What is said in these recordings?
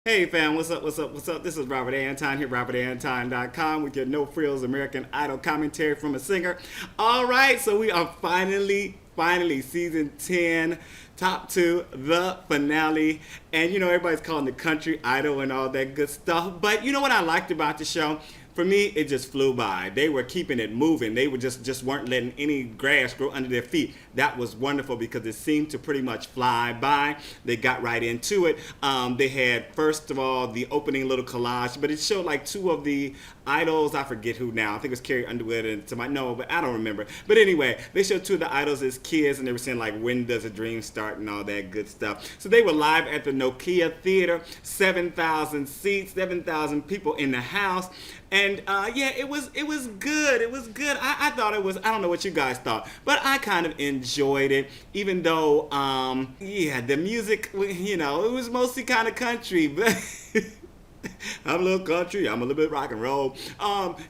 Hey fam, what's up, what's up, what's up? This is Robert Anton here, robertanton.com with your No Frills American Idol commentary from a singer. All right, so we are finally, season 10, top 2, the finale. And you know, everybody's calling the country idol and all that good stuff. But you know what I liked about the show? For me, it just flew by. They were keeping it moving. They were just weren't letting any grass grow under their feet. That was wonderful because it seemed to pretty much fly by. They got right into it. They had, first of all, the opening little collage, but it showed like two of the idols. I forget who now. I think it was Carrie, Underwood, and but I don't remember. But anyway, they showed two of the idols as kids, and they were saying like, "When does a dream start?" and all that good stuff. So they were live at the Nokia Theater, 7,000 seats, 7,000 people in the house. And yeah, it was good. It was good. I thought it was. I don't know what you guys thought, but I kind of enjoyed it. Even though, yeah, the music, you know, it was mostly kind of country, but. I'm a little country, I'm a little bit rock and roll.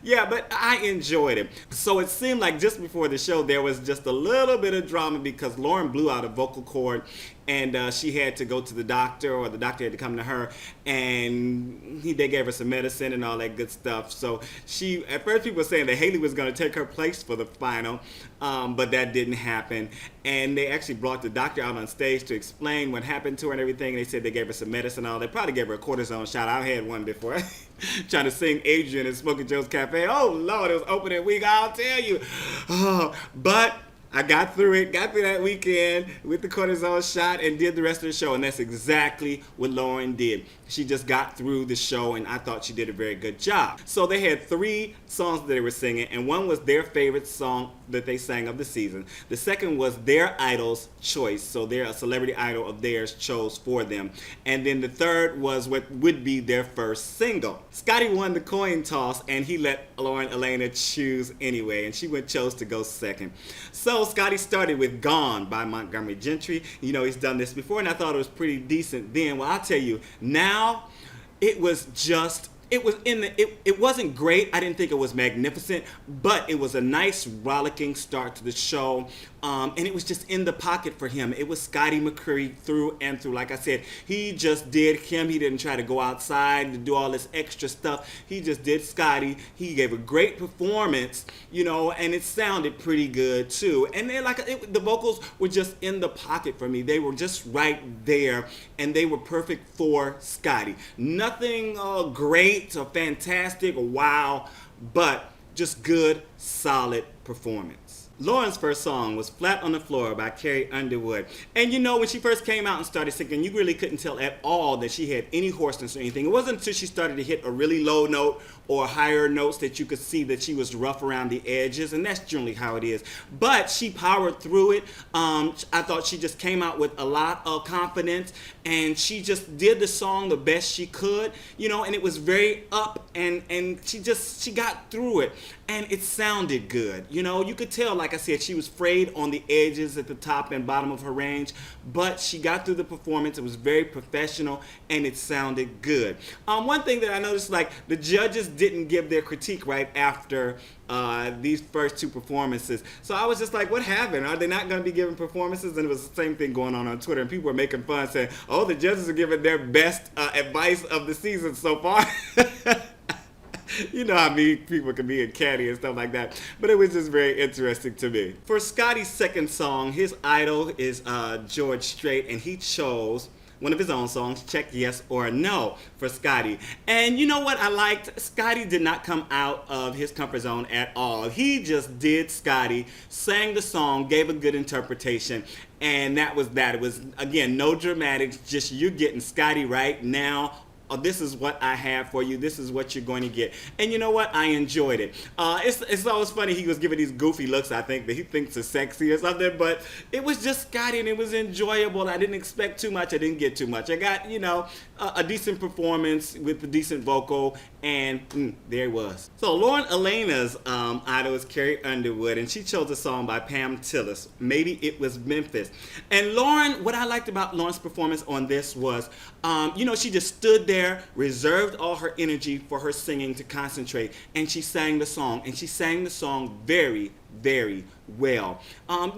Yeah, but I enjoyed it. So it seemed like just before the show, there was just a little bit of drama because Lauren blew out a vocal cord and she had to go to the doctor, or the doctor had to come to her, and they gave her some medicine and all that good stuff. So at first people were saying that Haley was going to take her place for the final, but that didn't happen. And they actually brought the doctor out on stage to explain what happened to her and everything. They said they gave her some medicine and all. They probably gave her a cortisone shot. I had one before. Trying to sing Adrian and Smoking Joe's Cafe. Oh, Lord, it was opening week, I'll tell you. Oh, but I got through that weekend with the cortisone shot and did the rest of the show, and that's exactly what Lauren did. She just got through the show, and I thought she did a very good job. So they had 3 songs that they were singing, and one was their favorite song that they sang of the season. The second was their idol's choice, so a celebrity idol of theirs chose for them. And then the third was what would be their first single. Scotty won the coin toss, and he let Lauren Elena choose anyway, and she chose to go second. So Scotty started with Gone by Montgomery Gentry. You know, he's done this before, and I thought it was pretty decent then. Well, I'll tell you, now it wasn't great. I didn't think it was magnificent, but it was a nice rollicking start to the show. And it was just in the pocket for him. It was Scotty McCreery through and through. Like I said, he just did him. He didn't try to go outside to do all this extra stuff. He just did Scotty. He gave a great performance, you know, and it sounded pretty good too. And then the vocals were just in the pocket for me. They were just right there, and they were perfect for Scotty. Nothing great or fantastic or wow, but just good, solid performance. Lauren's first song was Flat on the Floor by Carrie Underwood. And you know, when she first came out and started singing, you really couldn't tell at all that she had any hoarseness or anything. It wasn't until she started to hit a really low note or higher notes that you could see that she was rough around the edges, and that's generally how it is. But she powered through it. I thought she just came out with a lot of confidence, and she just did the song the best she could, you know, and it was very up, and she got through it, and it sounded good. You know, you could tell, like I said, she was frayed on the edges at the top and bottom of her range, but she got through the performance. It was very professional, and it sounded good. One thing that I noticed, like, the judges didn't give their critique right after these first 2 performances. So I was just like, what happened? Are they not going to be giving performances? And it was the same thing going on Twitter, and people were making fun, saying, oh, the judges are giving their best advice of the season so far. You know how people can be in catty and stuff like that. But it was just very interesting to me. For Scotty's second song, his idol is George Strait, and he chose one of his own songs, Check Yes or No, for Scotty. And you know what I liked? Scotty did not come out of his comfort zone at all. He just did Scotty, sang the song, gave a good interpretation, and that was that. It was, again, no dramatics, just you getting Scotty right now. Oh, this is what I have for you. This is what you're going to get. And you know what? I enjoyed it. It's always funny he was giving these goofy looks, I think, that he thinks are sexy or something. But it was just Scotty, and it was enjoyable. I didn't expect too much. I didn't get too much. I got, you know, a decent performance with a decent vocal, and there it was. So Lauren Elena's idol is Carrie Underwood, and she chose a song by Pam Tillis. Maybe it was Memphis. And Lauren, what I liked about Lauren's performance on this was, you know, she just stood there, reserved all her energy for her singing to concentrate, and she sang the song, and she sang the song very, very well.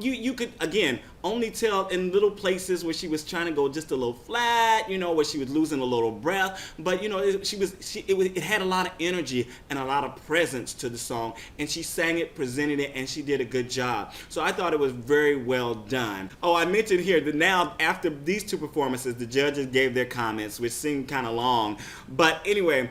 You could again only tell in little places where she was trying to go just a little flat, where she was losing a little breath. But it had a lot of energy and a lot of presence to the song, and she sang it, presented it, and she did a good job. So I thought it was very well done. Oh, I mentioned here that now after these two performances, the judges gave their comments, which seemed kind of long. But anyway,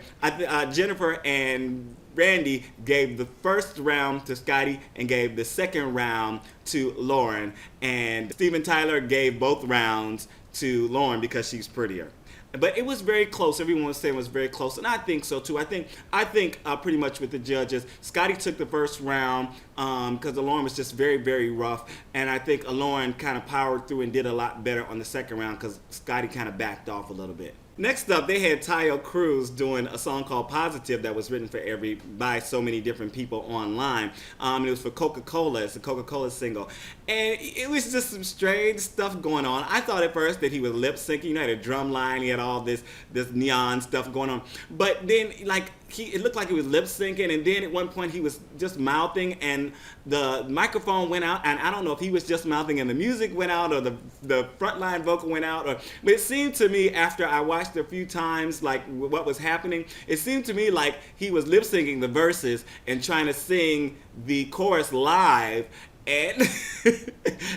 Jennifer and Randy gave the first round to Scotty and gave the second round to Lauren. And Steven Tyler gave both rounds to Lauren because she's prettier. But it was very close. Everyone was saying it was very close, and I think so too. I think pretty much with the judges, Scotty took the first round because Lauren was just very, very rough, and I think Lauren kind of powered through and did a lot better on the second round because Scotty kind of backed off a little bit. Next up, they had Taio Cruz doing a song called Positive that was written by so many different people online. It was for Coca-Cola. It's a Coca-Cola single. And it was just some strange stuff going on. I thought at first that he was lip syncing. He had a drum line. He had all this neon stuff going on. But then, it looked like he was lip syncing, and then at one point he was just mouthing, and the microphone went out, and I don't know if he was just mouthing and the music went out, or the frontline vocal went out, but it seemed to me after I watched a few times what was happening, it seemed to me like he was lip syncing the verses and trying to sing the chorus live, and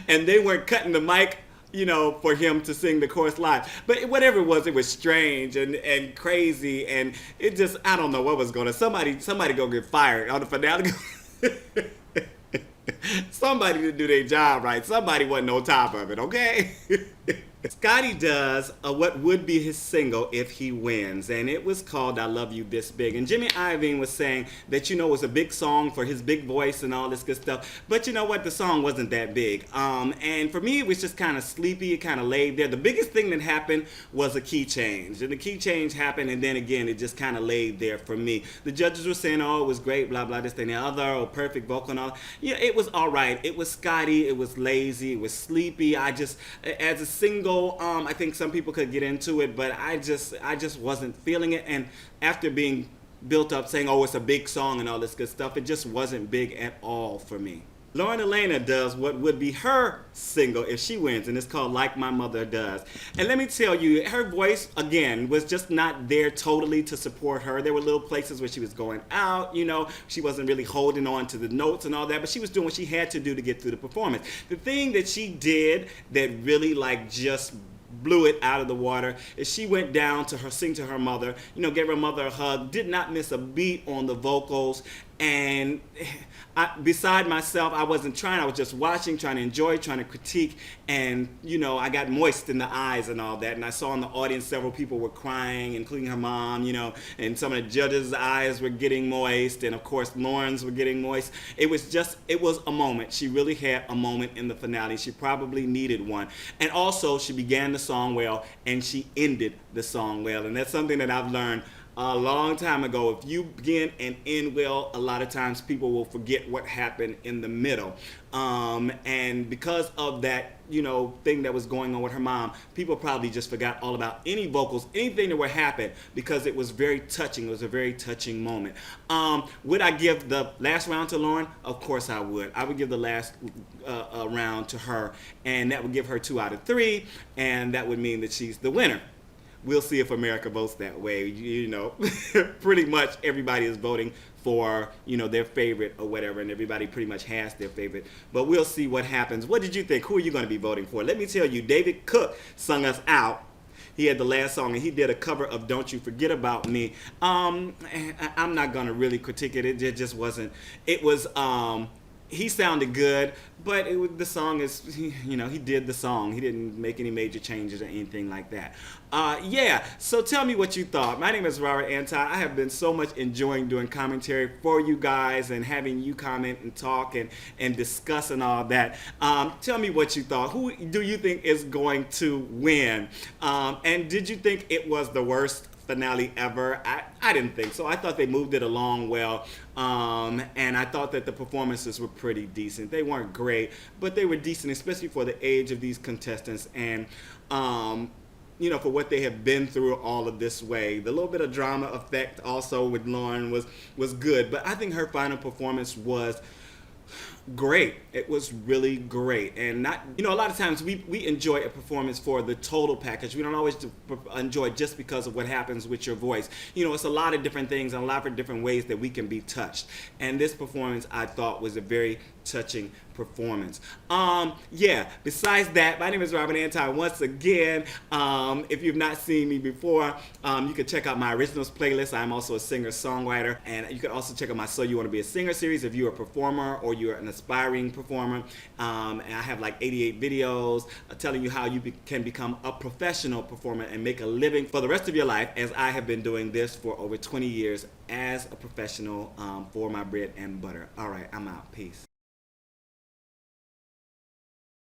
and they weren't cutting the mic for him to sing the chorus live. But whatever it was strange and crazy, and it just, I don't know what was going on. Somebody gonna get fired on the finale. Somebody to do their job right. Somebody wasn't on top of it, okay? Scotty does what would be his single if he wins, and it was called I Love You This Big. And Jimmy Iovine was saying that, it was a big song for his big voice and all this good stuff, but you know what, the song wasn't that big. And for me, it was just kind of sleepy, it kind of laid there. The biggest thing that happened was a key change, and the key change happened, and then again, it just kind of laid there for me. The judges were saying, oh, it was great, blah, blah, this, that, and the other, or perfect vocal and all. Yeah, it was all right. It was Scotty, it was lazy, it was sleepy. As a single, I think some people could get into it, but I just wasn't feeling it. And after being built up saying, oh, it's a big song and all this good stuff, it just wasn't big at all for me. Lauren Elena does what would be her single if she wins, and it's called Like My Mother Does. And let me tell you, her voice, again, was just not there totally to support her. There were little places where she was going out, she wasn't really holding on to the notes and all that, but she was doing what she had to do to get through the performance. The thing that she did that really just blew it out of the water is she went down to sing to her mother, gave her mother a hug, did not miss a beat on the vocals, and beside myself, I wasn't trying, I was just watching, trying to enjoy, trying to critique, and I got moist in the eyes and all that, and I saw in the audience several people were crying, including her mom, and some of the judges' eyes were getting moist, and of course Lauren's were getting moist. It was a moment. She really had a moment in the finale. She probably needed one. And also, she began the song well, and she ended the song well, and that's something that I've learned a long time ago. If you begin and end well, a lot of times people will forget what happened in the middle. And because of that, thing that was going on with her mom, people probably just forgot all about any vocals, anything that would happen, because it was very touching. It was a very touching moment. Would I give the last round to Lauren? Of course I would. I would give the last round to her, and that would give her 2 out of 3, and that would mean that she's the winner. We'll see if America votes that way. Pretty much everybody is voting for, their favorite or whatever, and everybody pretty much has their favorite. But we'll see what happens. What did you think? Who are you going to be voting for? Let me tell you, David Cook sung us out. He had the last song, and he did a cover of Don't You Forget About Me. I'm not going to really critique it. It just wasn't. It was, he sounded good, but the song is, he did the song. He didn't make any major changes or anything like that. So tell me what you thought. My name is Robert Anti. I have been so much enjoying doing commentary for you guys and having you comment and talk and discuss and all that. Tell me what you thought. Who do you think is going to win? And did you think it was the worst finale ever? I didn't think so. I thought they moved it along well, and I thought that the performances were pretty decent. They weren't great, but they were decent, especially for the age of these contestants, and for what they have been through all of this way. The little bit of drama effect also with Lauren was good, but I think her final performance was Great. It was really great. And not, you know, a lot of times we enjoy a performance for the total package. We don't always enjoy it just because of what happens with your voice. You know, it's a lot of different things and a lot of different ways that we can be touched. And this performance, I thought, was a very touching performance. Yeah, besides that, my name is Robin Anton once again. If you've not seen me before, you can check out my originals playlist. I'm also a singer-songwriter, and you can also check out my So You Want to Be a Singer series if you're a performer or you're an aspiring performer. And I have like 88 videos telling you how you can become a professional performer and make a living for the rest of your life, as I have been doing this for over 20 years as a professional for my bread and butter. All right, I'm out. Peace.